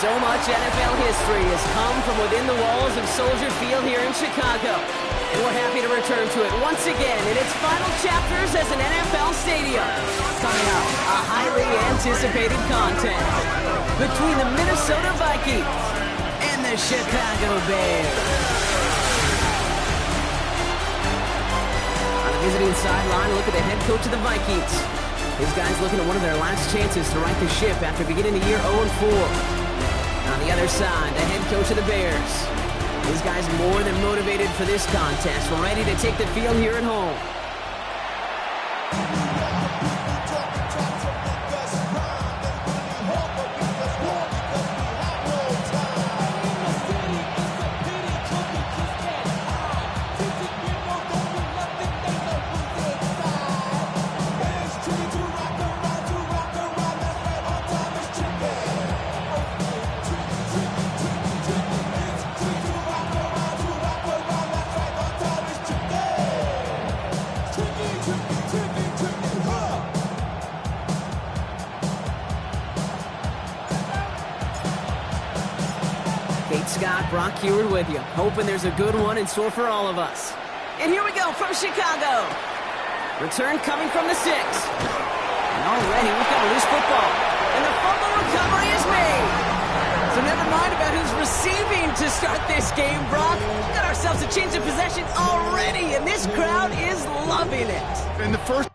So much NFL history has come from within the walls of Soldier Field here in Chicago. And we're happy to return to it once again in its final chapters as an NFL stadium. Coming up, a highly anticipated contest between the Minnesota Vikings and the Chicago Bears. On the visiting sideline, look at the head coach of the Vikings. His guys looking at one of their last chances to right the ship after beginning the year 0-4. On the other side, the head coach of the Bears. These guys more than motivated for this contest. We're ready to take the field here at home. Scott, Brock Heward with you, hoping there's a good one in store for all of us. And here we go from Chicago. Return coming from the 6. And already we've got a loose football. And the fumble recovery is made. So never mind about who's receiving to start this game, Brock. We've got ourselves a change of possession already, and this crowd is loving it. In the first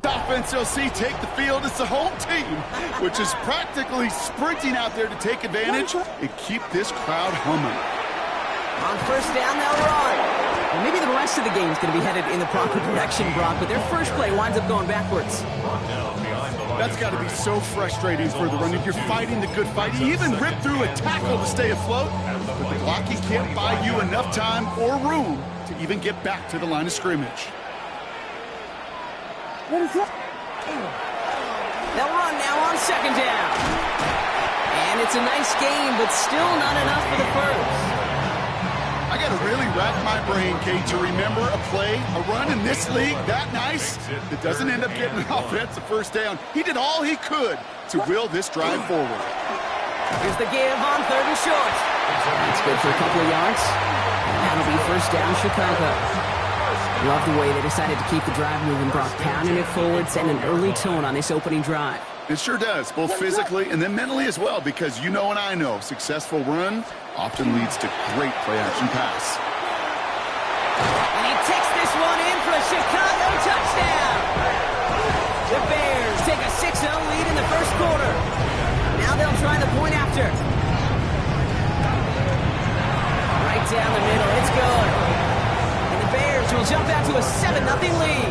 offense, you'll see take the field. It's the whole team, which is practically sprinting out there to take advantage and keep this crowd humming. On first down, they'll run. Well, maybe the rest of the game is going to be headed in the proper direction, Brock, but their first play winds up going backwards. That's got to be so frustrating for the running. You're fighting the good fight. You even rip through a tackle to stay afloat, but the blocking can't buy you enough time or room to even get back to the line of scrimmage. What is that? They'll run now on second down. And it's a nice game, but still not enough for the first. I got to really rack my brain, Kate, to remember a play, a run in this league that nice that doesn't end up getting an offensive first down. He did all he could to will this drive forward. Here's the give on third and short. That's good for a couple of yards. And that'll be first down, Chicago. Love the way they decided to keep the drive moving, Brock, pounding it forward, setting an early tone on this opening drive. It sure does, both physically and then mentally as well, because you know and I know successful run often leads to great play-action pass. And he takes this one in for a Chicago touchdown. The Bears take a 6-0 lead in the first quarter. Now they'll try the point after. Right down the middle, it's good. Bears will jump out to a 7-0 lead.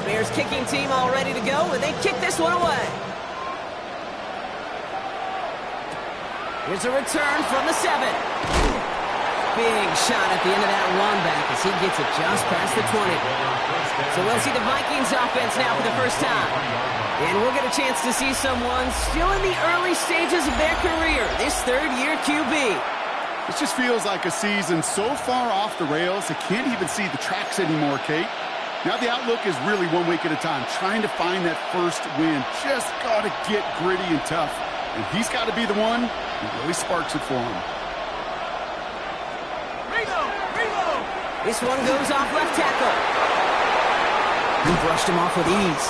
Bears kicking team all ready to go, and they kick this one away. Here's a return from the 7. Big shot at the end of that run back as he gets it just past the 20. So we'll see the Vikings offense now for the first time. And we'll get a chance to see someone still in the early stages of their career, this third-year QB. It just feels like a season so far off the rails, they can't even see the tracks anymore, Kate. Now the outlook is really 1 week at a time, trying to find that first win. Just got to get gritty and tough. And he's got to be the one who really sparks it for him. This one goes off left tackle. He brushed him off with ease.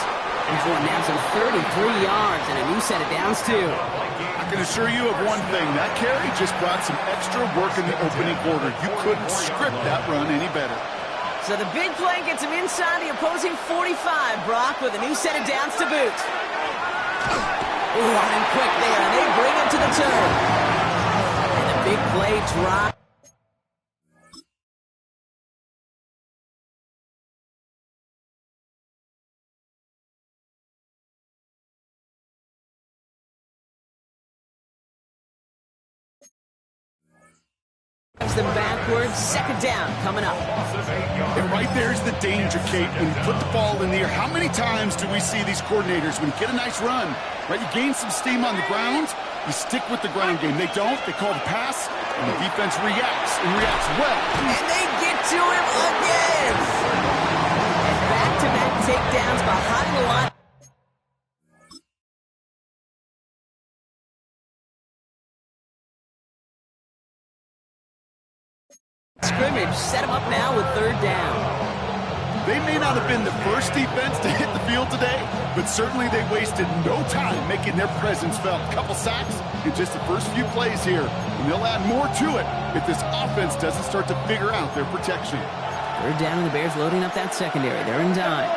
He's going down some 33 yards and a new set of downs, too. I can assure you of one thing. That carry just brought some extra work in the opening quarter. You couldn't script that run any better. So the big play gets him inside the opposing 45, Brock, with a new set of downs to boot. Ooh, and quick there. They bring him to the turn. And the big play drop. Them backwards, second down coming up. And right there's the danger, Kate. When you put the ball in the air, how many times do we see these coordinators, when you get a nice run, right, you gain some steam on the ground, you stick with the ground game. They don't. They call the pass, and the defense reacts, and reacts well. And they get to him again. And back-to-back takedowns behind the line. Scrimmage set him up now with third down. They may not have been the first defense to hit the field today, but certainly they wasted no time making their presence felt. A couple sacks in just the first few plays here, and they'll add more to it if this offense doesn't start to figure out their protection. Third down, and the Bears loading up that secondary. They're in dime.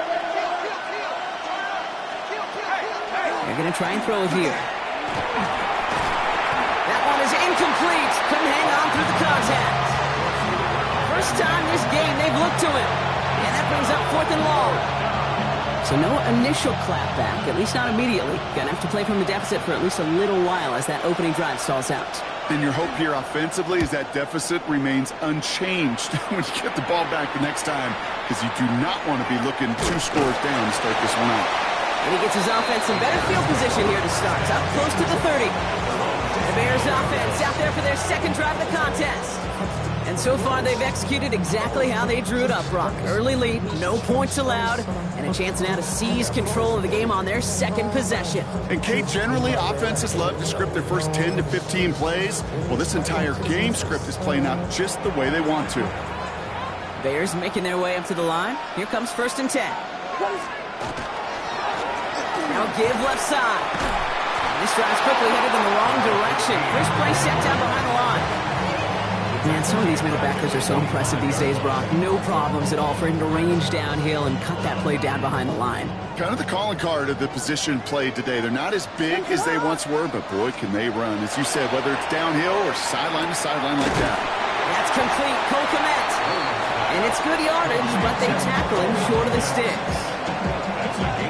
They're going to try and throw it here. That one is incomplete. Couldn't hang on through the contact. First time this game they've looked to him. And that brings up 4th and long. So no initial clapback, at least not immediately. Gonna have to play from the deficit for at least a little while as that opening drive stalls out. And your hope here offensively is that deficit remains unchanged when you get the ball back the next time, because you do not want to be looking 2 scores down to start this one out. And he gets his offense in better field position here to start. Up close to the 30. The Bears offense out there for their second drive of the contest. And so far, they've executed exactly how they drew it up, Brock. Early lead, no points allowed, and a chance now to seize control of the game on their second possession. And, Kate, generally, offenses love to script their first 10 to 15 plays. Well, this entire game script is playing out just the way they want to. Bears making their way up to the line. Here comes 1st and 10. Now give left side. And this drive's quickly headed in the wrong direction. First play set down behind the line. Man, some of these middle backers are so impressive these days, Brock. No problems at all for him to range downhill and cut that play down behind the line. Kind of the calling card of the position played today. They're not as big as they once were, but boy, can they run. As you said, whether it's downhill or sideline to sideline like that. That's complete. Cole Kmet. And it's good yardage, but they tackle him short of the sticks.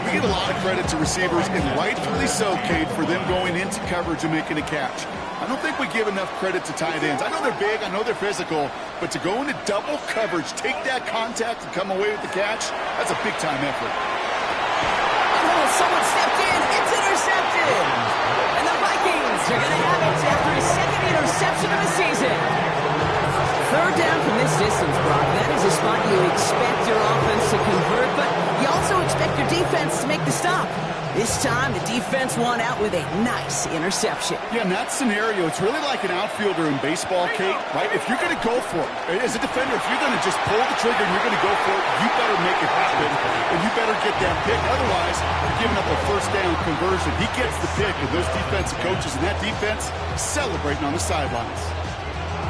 We give a lot of credit to receivers, and rightfully so, Kate, for them going into coverage and making a catch. I don't think we give enough credit to tight ends. I know they're big, I know they're physical, but to go into double coverage, take that contact, and come away with the catch, that's a big-time effort. Oh, someone stepped in. It's intercepted. And the Vikings are going to have it after his second interception of the season. Third down from this distance, Brock. That is a spot you expect your offense to convert, but you also expect your defense to make the stop. This time, the defense won out with a nice interception. Yeah, in that scenario, it's really like an outfielder in baseball, Kate, right? If you're going to go for it, as a defender, if you're going to just pull the trigger and you're going to go for it, you better make it happen, and you better get that pick. Otherwise, you're giving up a first down conversion. He gets the pick, and those defensive coaches and that defense celebrating on the sidelines.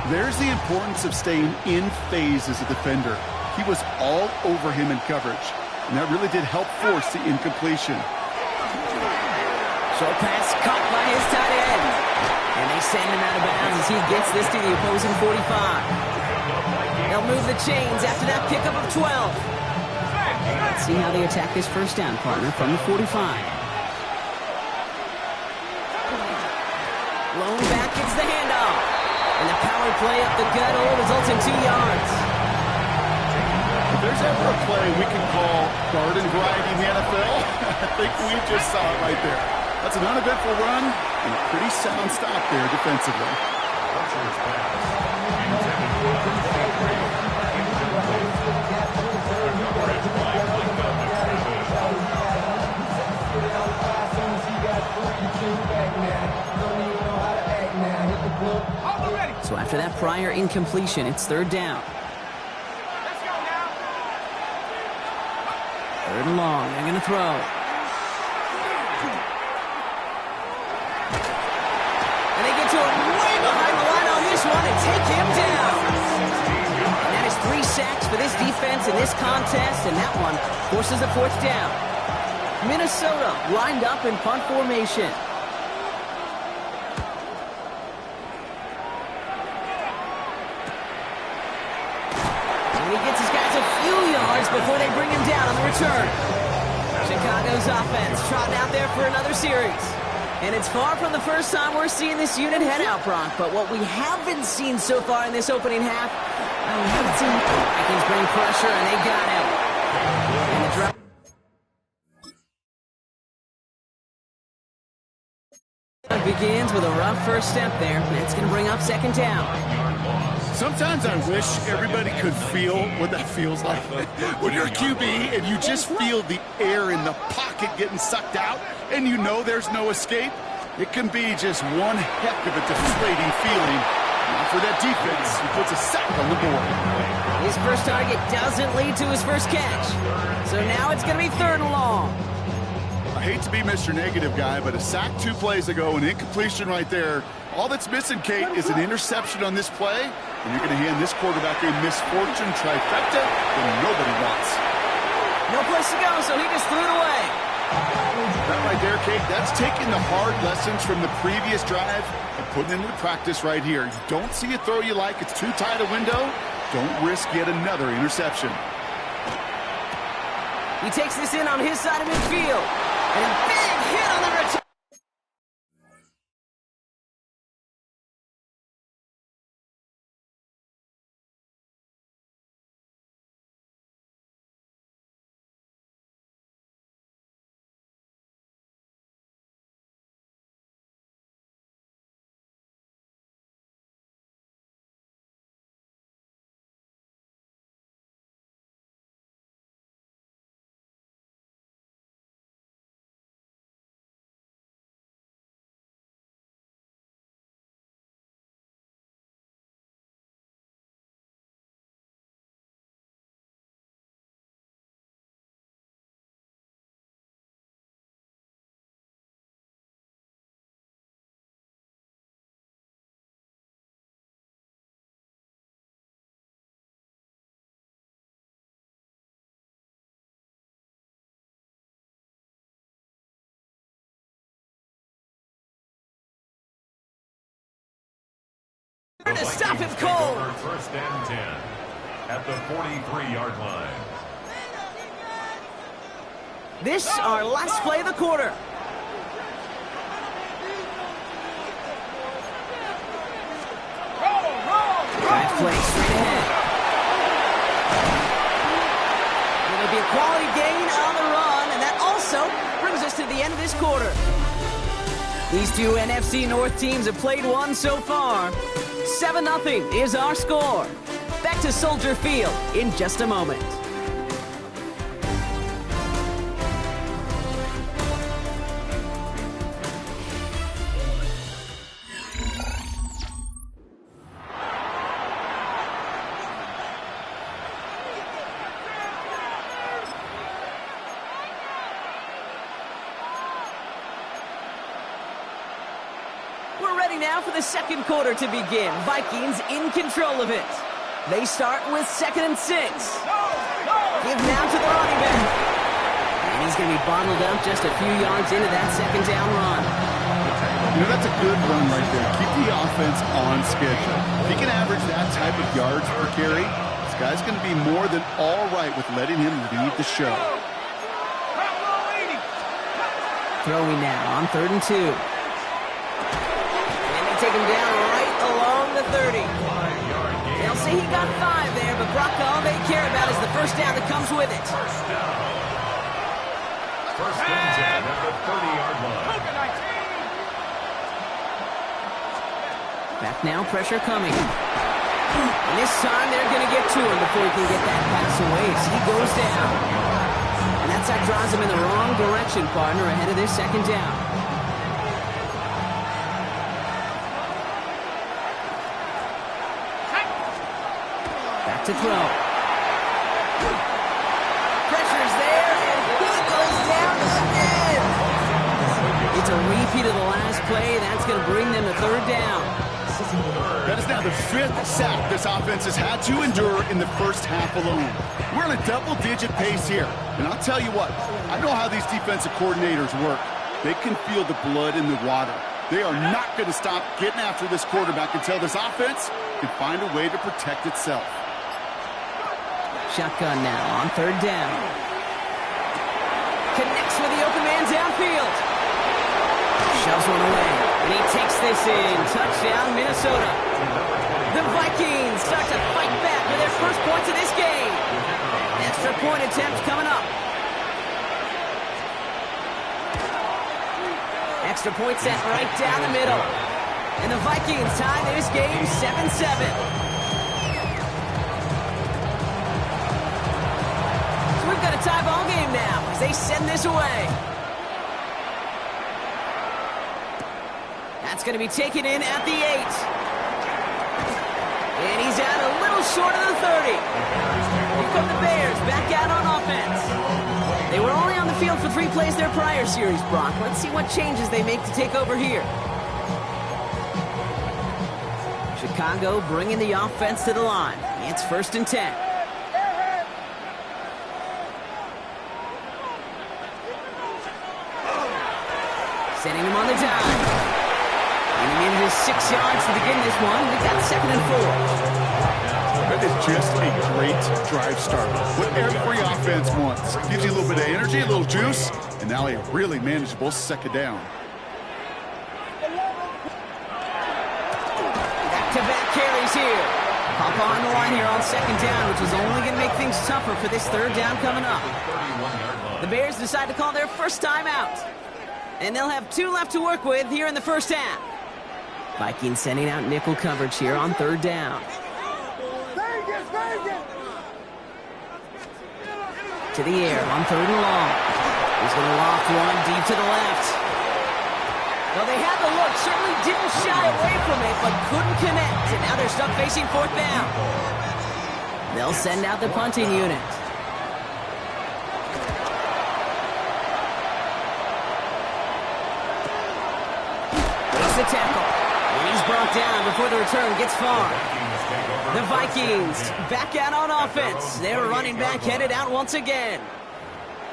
There's the importance of staying in phase as a defender. He was all over him in coverage, and that really did help force the incompletion. Short pass caught by his tight end. And they send him out of bounds as he gets this to the opposing 45. They'll move the chains after that pickup of 12. Let's see how they attack this first down, partner, from the 45. Lone back gets the handoff. And the power play up the gut only results in 2 yards. If there's ever a play we can call garden variety in the NFL, I think we just saw it right there. That's an uneventful run and a pretty sound stop there defensively. So after that prior incompletion, it's third down. Third and long. They're going to throw. And they get to him way behind the line on this one and take him down. And that is 3 sacks for this defense in this contest, and that one forces a fourth down. Minnesota lined up in punt formation. He gets his guys a few yards before they bring him down on the return. Chicago's offense trotting out there for another series. And it's far from the first time we're seeing this unit head out, Brock, but what we have been seeing this unit head out, Brock, but what we have been seeing so far in this opening half, well, we haven't seen the Vikings bring pressure, and they got him. And the drive begins with a rough first step there, and it's going to bring up second down. Sometimes I wish everybody could feel what that feels like. When you're a QB and you just feel the air in the pocket getting sucked out and you know there's no escape, it can be just one heck of a deflating feeling. Not for that defense, who puts a sack on the board. His first target doesn't lead to his first catch. So now it's going to be 3rd and long. I hate to be Mr. Negative guy, but a sack 2 plays ago, an incompletion right there. All that's missing, Kate, is an interception on this play, and you're going to hand this quarterback a misfortune trifecta that nobody wants. No place to go, so he just threw it away. That right there, Kate, that's taking the hard lessons from the previous drive and putting it into practice right here. You don't see a throw you like, it's too tight a window, don't risk yet another interception. He takes this in on his side of midfield. And a big hit on the return. To stop him cold. 1st and 10 at the 43-yard line. This our last play of the quarter. Drive play straight ahead. It'll be a quality gain on the run, and that also brings us to the end of this quarter. These two NFC North teams have played one so far. 7-0 is our score. Back to Soldier Field in just a moment. We're ready now for the second quarter to begin. Vikings in control of it. They start with 2nd and 6. Give now to the running back. And he's going to be bottled up just a few yards into that second down run. You know, that's a good run right there. Keep the offense on schedule. If he can average that type of yards per carry, this guy's going to be more than all right with letting him lead the show. Throwing now on 3rd and 2. Take him down right along the 30. They'll say he got 5 there, but Brock, all they care about is the first down that comes with it. First and 10 at the 30-yard line. Back now, pressure coming. And this time they're going to get to him before he can get that pass away as he goes down. And that sack drives him in the wrong direction, partner, ahead of their second down. To throw. Pressure's there, and he goes down again. It's a repeat of the last play. That's going to bring them to 3rd down. That is now the 5th sack this offense has had to endure in the first half alone. We're on a double-digit pace here. And I'll tell you what, I know how these defensive coordinators work. They can feel the blood in the water. They are not going to stop getting after this quarterback until this offense can find a way to protect itself. Shotgun now on 3rd down. Connects with the open man downfield. Shoves one away, and he takes this in. Touchdown, Minnesota. The Vikings start to fight back with their first points of this game. Extra point attempt coming up. Extra point set right down the middle. And the Vikings tie this game 7-7. So we've got a tie ball game now as they send this away. That's going to be taken in at the 8. And he's out a little short of the 30. Here come the Bears back out on offense. They were only on the field for 3 plays their prior series, Brock. Let's see what changes they make to take over here. Chicago bringing the offense to the line. It's 1st and 10. Sending him on the dime. And he needed 6 yards to begin this one. We've got 2nd and 4. That is just a great drive start. What every offense wants. Gives you a little bit of energy, a little juice, and now a really manageable 2nd down. Back-to-back carries here. Pop on the line here on 2nd down, which is only going to make things tougher for this 3rd down coming up. The Bears decide to call their first time out. And they'll have 2 left to work with here in the 1st half. Vikings sending out nickel coverage here on 3rd down. To the air on 3rd and long. He's going to loft one deep to the left. Well, they had the look, certainly didn't shy away from it, but couldn't connect. And now they're stuck facing 4th down. They'll send out the punting unit. Makes the tackle. And he's brought down before the return gets far. The Vikings back out on offense. Their running back headed out once again.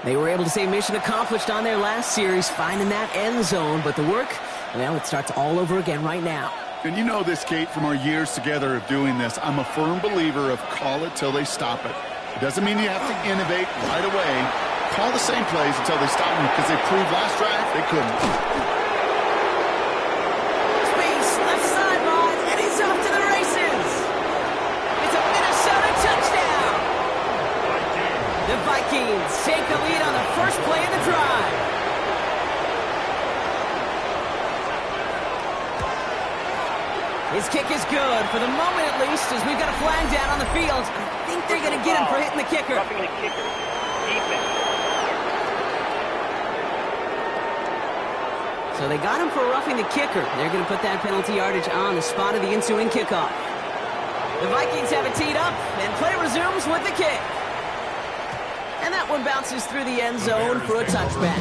They were able to say mission accomplished on their last series, finding that end zone. But the work, well, it starts all over again right now. And you know this, Kate, from our years together of doing this. I'm a firm believer of call it till they stop it. It doesn't mean you have to innovate right away. Call the same plays until they stop them, because they proved last drive they couldn't. Vikings take the lead on the first play of the drive. His kick is good, for the moment at least, as we've got a flag down on the field. I think they're going to get him for hitting the kicker. Roughing the kicker. Defense. So they got him for roughing the kicker. They're going to put that penalty yardage on the spot of the ensuing kickoff. The Vikings have it teed up, and play resumes with the kick. And that one bounces through the end zone for a touchback.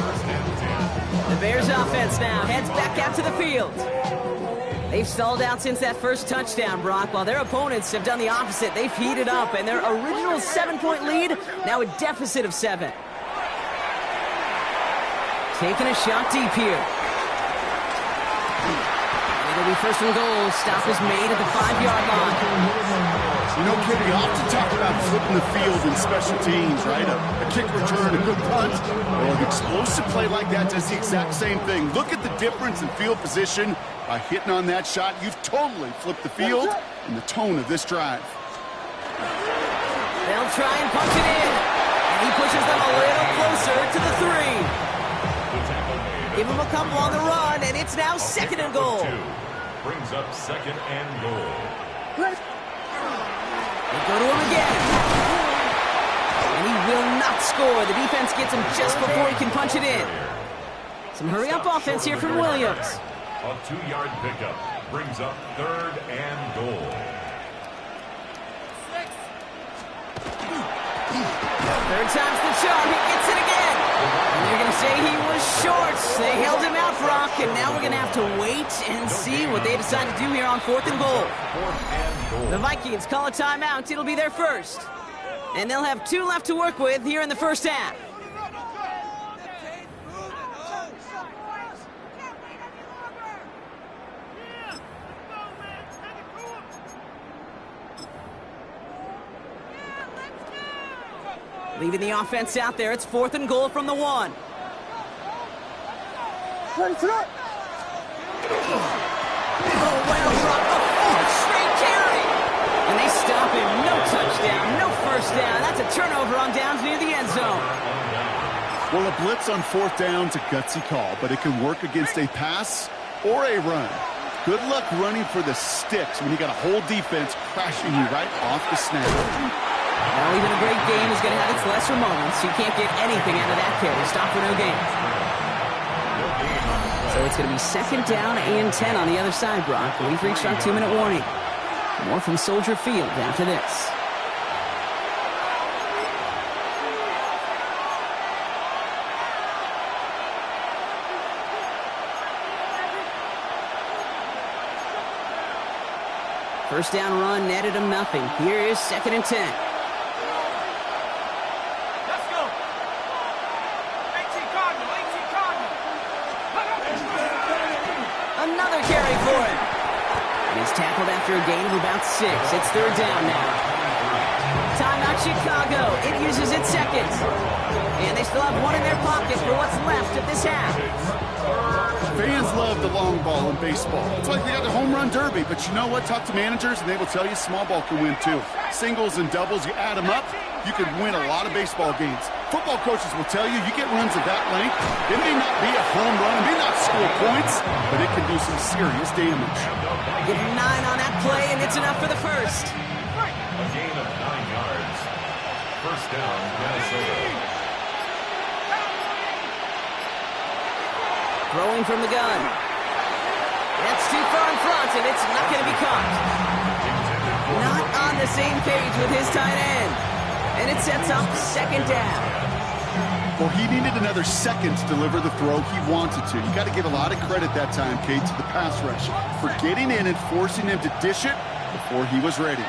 The Bears offense now heads back out to the field. They've stalled out since that first touchdown, Brock, while their opponents have done the opposite. They've heated up, and their original 7-point lead, now a deficit of 7. Taking a shot deep here. It'll be 1st and goal. Stop is made at the 5-yard line. You know, kid, we often talk about flipping the field in special teams, right? A kick return, a good punt, or an explosive play like that does the exact same thing. Look at the difference in field position. By hitting on that shot, you've totally flipped the field and the tone of this drive. They'll try and punch it in. And he pushes them a little closer to the 3. Give him a couple on the run, and it's now 2nd and goal. Brings up 2nd and goal. They go to him again. And he will not score. The defense gets him just before he can punch it in. Some hurry-up offense here from Williams. A 2-yard pickup brings up 3rd and goal. Third time's the charm. He gets it again. And they're going to say he was short. They held him out, Brock, and now we're going to have to wait and see what they decide to do here on 4th and goal. The Vikings call a timeout. It'll be their first. And they'll have 2 left to work with here in the first half. Leaving the offense out there. It's 4th and goal from the 1. turnover on downs near the end zone. Well, a blitz on fourth down's a gutsy call, but it can work against a pass or a run. Good luck running for the sticks when you got a whole defense crashing you right off the snap. Well, even a great game is going to have its lesser moments. You can't get anything out of that carry. Stop for no gain. So it's going to be second down and 10 on the other side, Brock. We've reached our 2-minute warning. More from Soldier Field after this. First down run netted him nothing. Here is second and 10. Let's go. 18 Cardinal. Another carry for him. And he's tackled after a gain of about 6. It's third down now. Timeout Chicago. It uses its seconds. And they still have one in their pocket for what's left of this half. Fans love the long ball in baseball. It's like they got the home run derby, but you know what? Talk to managers, and they will tell you small ball can win too. Singles and doubles, you add them up, you could win a lot of baseball games. Football coaches will tell you, you get runs of that length, it may not be a home run, it may not score points, but it can do some serious damage. Give him 9 on that play, and it's enough for the first. A gain of 9 yards. First down, Minnesota. Throwing from the gun. That's too far in front, and it's not going to be caught. Not on the same page with his tight end. And it sets up second down. Well, he needed another second to deliver the throw he wanted to. You got to give a lot of credit that time, Kate, to the pass rush for getting in and forcing him to dish it before he was ready.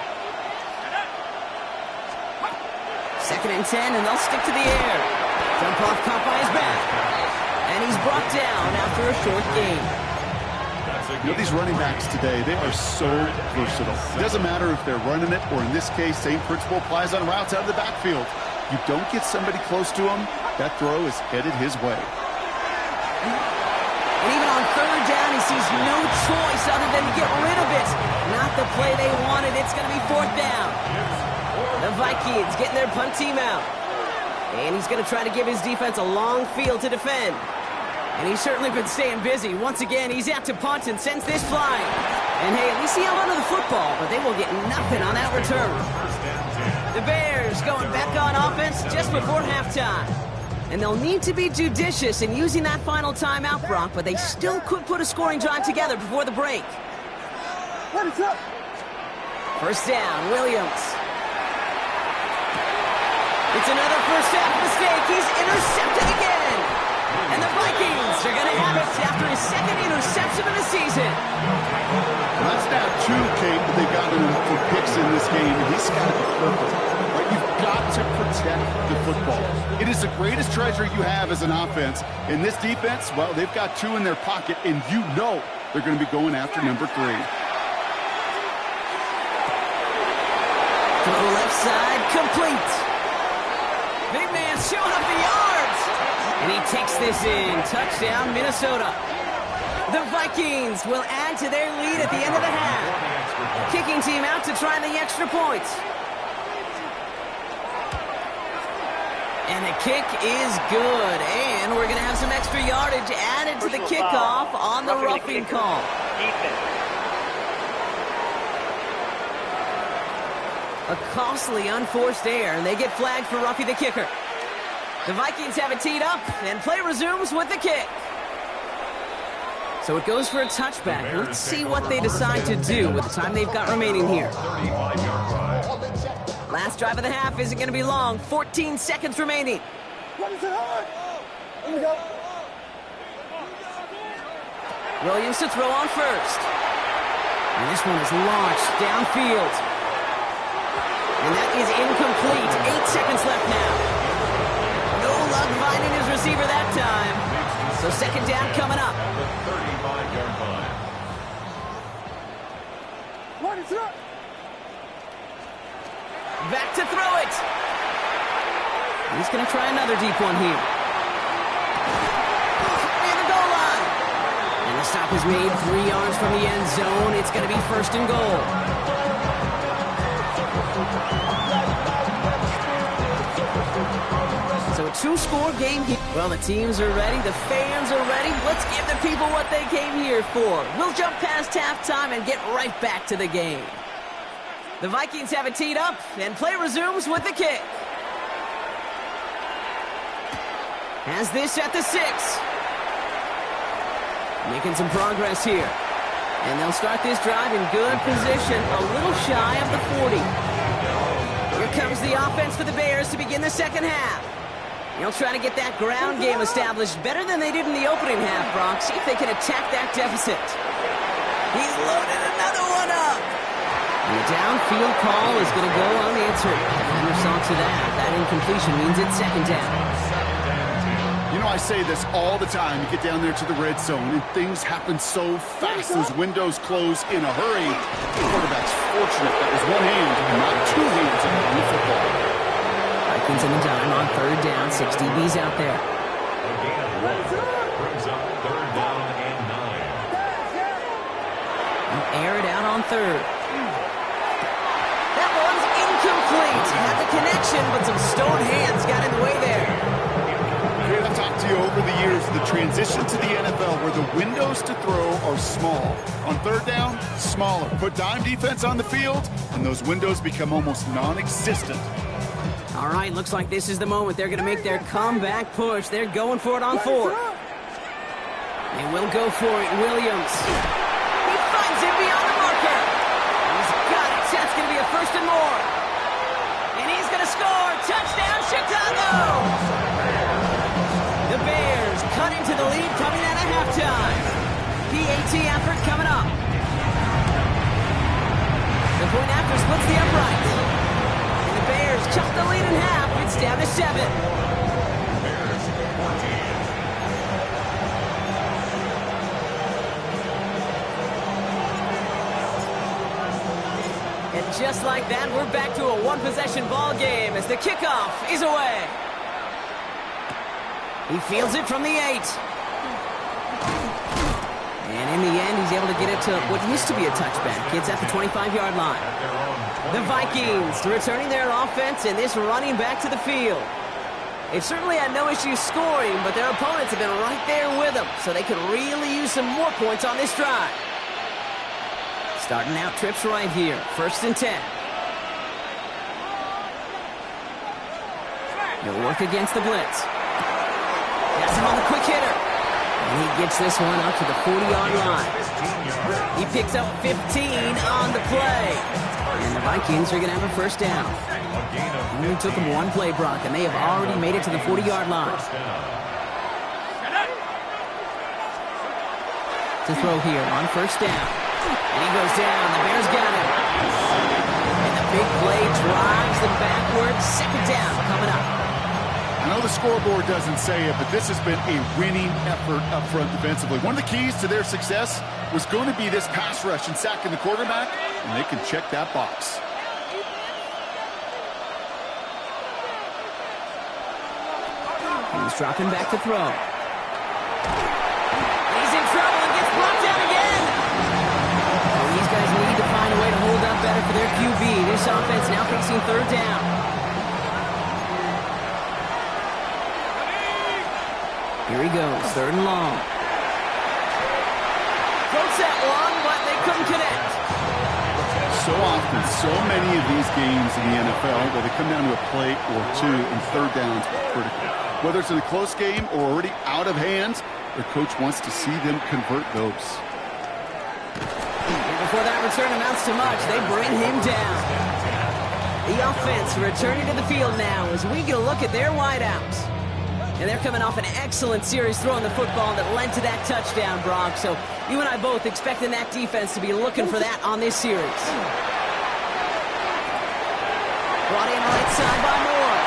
Second and 10, and they'll stick to the air. Jump off caught by his back. And he's brought down after a short game. You know, these running backs today, they are so versatile. It doesn't matter if they're running it, or in this case, same principle applies on routes out of the backfield. You don't get somebody close to him, that throw is headed his way. And even on third down, he sees no choice other than to get rid of it. Not the play they wanted. It's going to be fourth down. The Vikings getting their punt team out. And he's going to try to give his defense a long field to defend. And he's certainly been staying busy. Once again, he's out to punt and sends this flying. And hey, at least he held onto the football, but they will get nothing on that return. The Bears going back on offense just before halftime. And they'll need to be judicious in using that final timeout, Brock, but they still could put a scoring drive together before the break. First down, Williams. It's another first half mistake. He's intercepted again. And the Vikings are going to have it after his second interception of the season. Well, that's now 2, Kate, that they've gotten him for picks in this game, and he's got to be careful. Right? You've got to protect the football. It is the greatest treasure you have as an offense. In this defense, well, they've got 2 in their pocket, and you know they're going to be going after number 3. Throw left side, complete. Big man showing up the yards. And he takes this in. Touchdown, Minnesota. The Vikings will add to their lead at the end of the half. Kicking team out to try the extra points. And the kick is good. And we're going to have some extra yardage added to the kickoff on the roughing call. A costly unforced error, and they get flagged for roughing the kicker. The Vikings have it teed up, and play resumes with the kick. So it goes for a touchback. Let's see what they decide to do with the time they've got remaining here. Last drive of the half isn't going to be long. 14 seconds remaining. Williams to throw on first. And this one is launched downfield. And that is incomplete. 8 seconds left now. No luck finding his receiver that time. So second down coming up. The 35-yard line. Back to throw it. He's going to try another deep one here. And the goal line. And the stop is made 3 yards from the end zone. It's going to be first and goal. So a two-score game here. Well, the teams are ready. The fans are ready. Let's give the people what they came here for. We'll jump past halftime and get right back to the game. The Vikings have it teed up, and play resumes with the kick. Has this at the 6. Making some progress here. And they'll start this drive in good position, a little shy of the 40. Here comes the offense for the Bears to begin the second half. They'll try to get that ground game established better than they did in the opening half, Brock. See if they can attack that deficit. He's loaded another one up. And the downfield call is going to go unanswered. Defender saw to that. That incompletion means it's second down. You know, I say this all the time. You get down there to the red zone, and things happen so fast. Those windows close in a hurry. The quarterback's fortunate that was one hand and not two hands on the football. Vikings in the dime on third down. 6 DBs out there. A gain of 1 brings up third down and 9. They'll air it out on third. That one's incomplete. Had the connection, but some stone hands got in the way there. I've talked to you over the years, the transition to the NFL where the windows to throw are small. On third down, smaller. Put dime defense on the field, and those windows become almost non-existent. All right, looks like this is the moment. They're going to make their comeback push. They're going for it on fourth. They will go for it. Williams. He finds it beyond the marker. He's got it. That's going to be a first and more. And he's going to score. Touchdown, Chicago! The Bears cut into the lead coming out of halftime. PAT effort coming up. The point after splits the upright. And the Bears chop the lead in half. It's down to 7. Bears 14. And just like that, we're back to a one-possession ball game as the kickoff is away. He fields it from the 8. And in the end, he's able to get it to what used to be a touchback. It's at the 25-yard line. The Vikings returning their offense and this running back to the field. They've certainly had no issue scoring, but their opponents have been right there with them, so they could really use some more points on this drive. Starting out trips right here. First and 10. He'll work against the blitz. That's him on the quick hitter. And he gets this one up to the 40-yard line. He picks up 15 on the play. And the Vikings are going to have a first down. Only took them one play, Brock, and they have already made it to the 40-yard line. To throw here on first down. And he goes down. The Bears got him. And the big play drives them backwards. Second down coming up. I know the scoreboard doesn't say it, but this has been a winning effort up front defensively. One of the keys to their success was going to be this pass rush and sacking the quarterback, and they can check that box. He's dropping back to throw. He's in trouble and gets brought down again. Oh, these guys need to find a way to hold up better for their QB. This offense now facing third down. Here he goes, third and long. Throws that one, but they couldn't connect. So often, so many of these games in the NFL where they come down to a play or two and third downs are critical. Whether it's in a close game or already out of hands, their coach wants to see them convert those. And before that return amounts to much, they bring him down. The offense returning to the field now as we get a look at their wideouts. And they're coming off an excellent series throwing the football that led to that touchdown, Brock. So you and I both expecting that defense to be looking for that on this series. Brought in right side by Moore.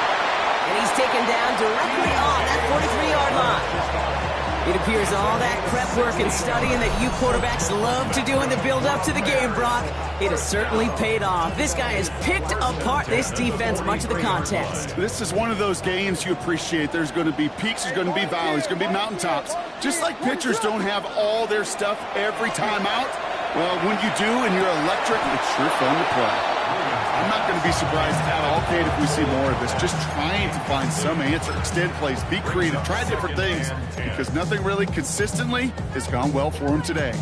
And he's taken down directly on that 43-yard line. It appears all that prep work and studying that you quarterbacks love to do in the build-up to the game, Brock, it has certainly paid off. This guy has picked apart this defense much of the contest. This is one of those games you appreciate. There's going to be peaks, there's going to be valleys, there's going to be mountaintops. Just like pitchers don't have all their stuff every time out, well, when you do and you're electric, it's sure fun to play. I'm not going to be surprised at all, Kate, if we see more of this. Just trying to find some answer, extend plays, be creative, try different things, because nothing really consistently has gone well for him today.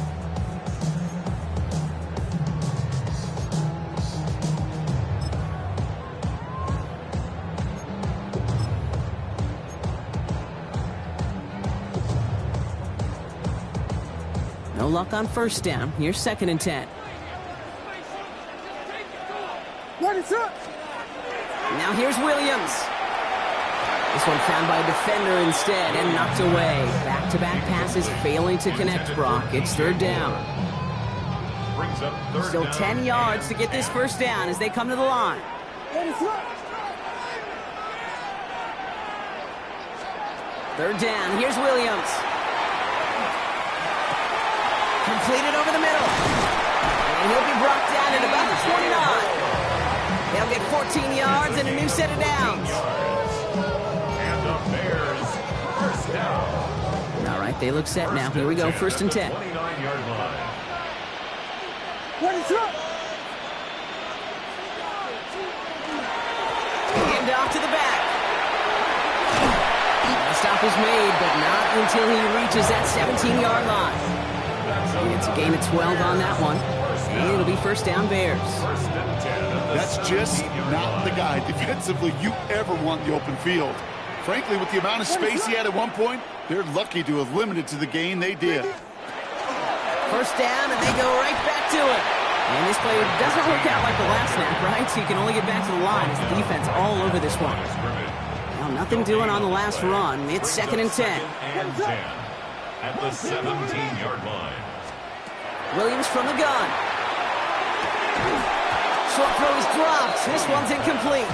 No luck on first down. Here's 2nd and 10. Now here's Williams. This one found by a defender instead and knocked away. Back-to-back passes failing to connect, Brock. It's 3rd down. Brings up third Still down. 10 yards to get this first down as they come to the line. 3rd down. Here's Williams. Completed over the middle. And he'll be brought down at about the 29. They'll get 14 yards and a new set of downs. And the Bears first down. All right, they look set now. Here we go, 1st and 10. 29-yard line. Hand off to the back. The stop was made, but not until he reaches that 17-yard line. It's a gain of 12 on that one. And it'll be 1st down Bears. First and 10 at the That's just not the guy defensively you ever want in the open field. Frankly, with the amount of space he had at one point, they're lucky to have limited to the gain they did. 1st down, and they go right back to it. And this play doesn't work out like the last snap, right? So you can only get back to the line as the defense all over this one. Well, nothing doing on the last run. It's 2nd and 10. and 10 at the 17-yard line. Williams from the gun. Short throw is dropped. This one's incomplete.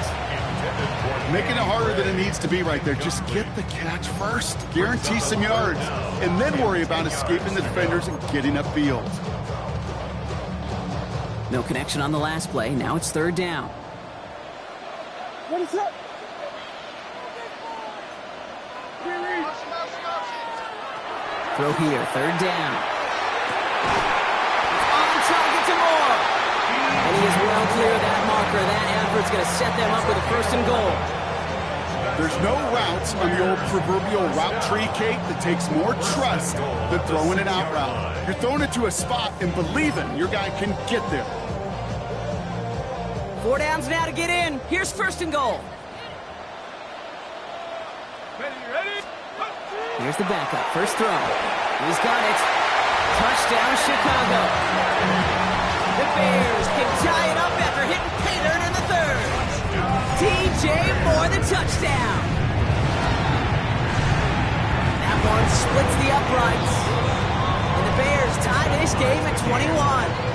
Making it harder than it needs to be right there. Just get the catch first. Guarantee some yards. And then worry about escaping the defenders and getting upfield. No connection on the last play. Now it's 3rd down. Throw here, 3rd down. On target to Moore. And he is well clear of that marker. That effort's going to set them up with a 1st and goal. There's no routes on the old proverbial route tree, Kate, that takes more trust than throwing an out route. You're throwing it to a spot and believing your guy can get there. 4 downs now to get in. Here's 1st and goal. Ready? Here's the backup. First throw. He's got it. Touchdown, Chicago. The Bears can tie it up after hitting pay dirt in the 3rd. DJ Moore, the touchdown. That one splits the uprights. And the Bears tie this game at 21.